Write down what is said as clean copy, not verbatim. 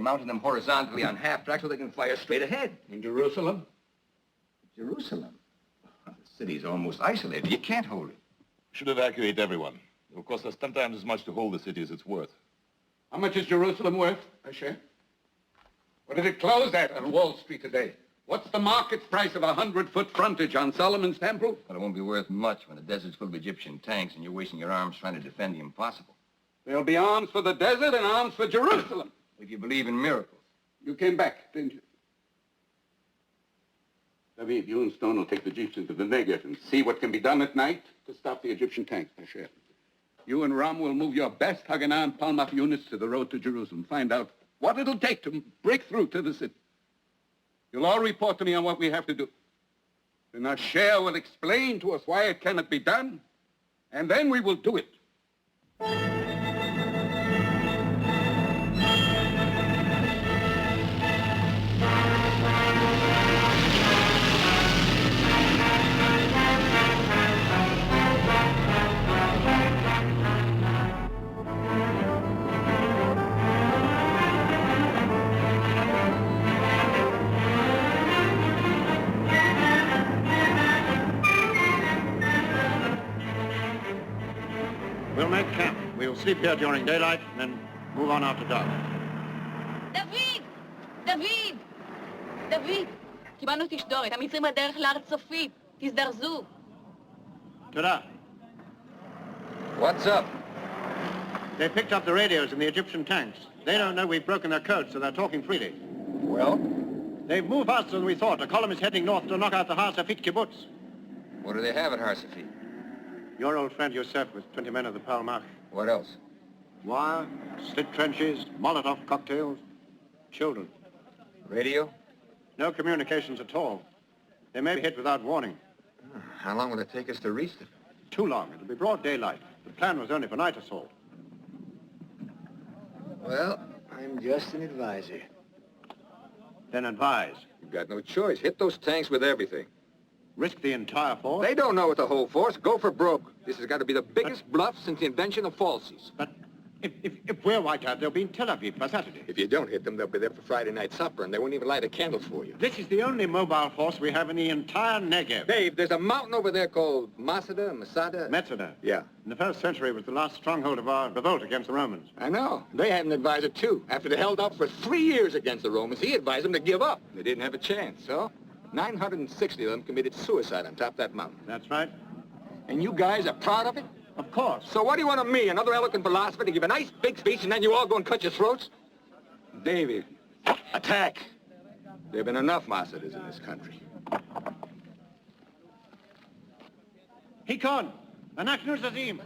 mounting them horizontally on half-track so they can fire straight ahead. In Jerusalem? Jerusalem? The city's almost isolated. You can't hold it. Should evacuate everyone. It will cost us 10 times as much to hold the city as it's worth. How much is Jerusalem worth, Asher? What did it close at on Wall Street today? What's the market price of a 100-foot frontage on Solomon's Temple? But it won't be worth much when the desert's full of Egyptian tanks and you're wasting your arms trying to defend the impossible. There'll be arms for the desert and arms for Jerusalem. If you believe in miracles. You came back, didn't you? David, you and Stone will take the jeeps into the Negev and see what can be done at night to stop the Egyptian tanks, Asher. You and Ram will move your best Haganah and Palmach units to the road to Jerusalem. Find out what it'll take to break through to the city. You'll all report to me on what we have to do. Then Asher will explain to us why it cannot be done, and then we will do it. We'll make camp. We'll sleep here during daylight and then move on after dark. דוד! דוד! דוד! קיבלנו תשדורת. המצרים בדרך להר צופית. תזדרזו. Ta-da. What's up? They picked up the radios in the Egyptian tanks. They don't know we've broken their code, so they're talking freely. Well? They've moved faster than we thought. A column is heading north to knock out the Har Safit kibbutz. What do they have at Har Safit? Your old friend Yosef with 20 men of the Palmach. What else? Wire, slit trenches, Molotov cocktails, children. Radio? No communications at all. They may be hit without warning. How long will it take us to reach them? Too long. It'll be broad daylight. The plan was only for night assault. Well, I'm just an advisor. Then advise. You've got no choice. Hit those tanks with everything. Risk the entire force? They don't know what the whole force. Go for broke. This has got to be the biggest bluff since the invention of falsies. But if we're wiped out, they'll be in Tel Aviv by Saturday. If you don't hit them, they'll be there for Friday night supper, and they won't even light a candle for you. This is the only mobile force we have in the entire Negev. Dave, there's a mountain over there called Masada. Masada. Yeah. In the 1st century, it was the last stronghold of our revolt against the Romans. I know. They had an advisor, too. After they held out for 3 years against the Romans, he advised them to give up. They didn't have a chance, so 960 of them committed suicide on top of that mountain. That's right. And you guys are proud of it? Of course. So what do you want of me, another eloquent philosopher, to give a nice big speech and then you all go and cut your throats? David, attack. There have been enough Masadas in this country. Hikon, Anaknu Zazim.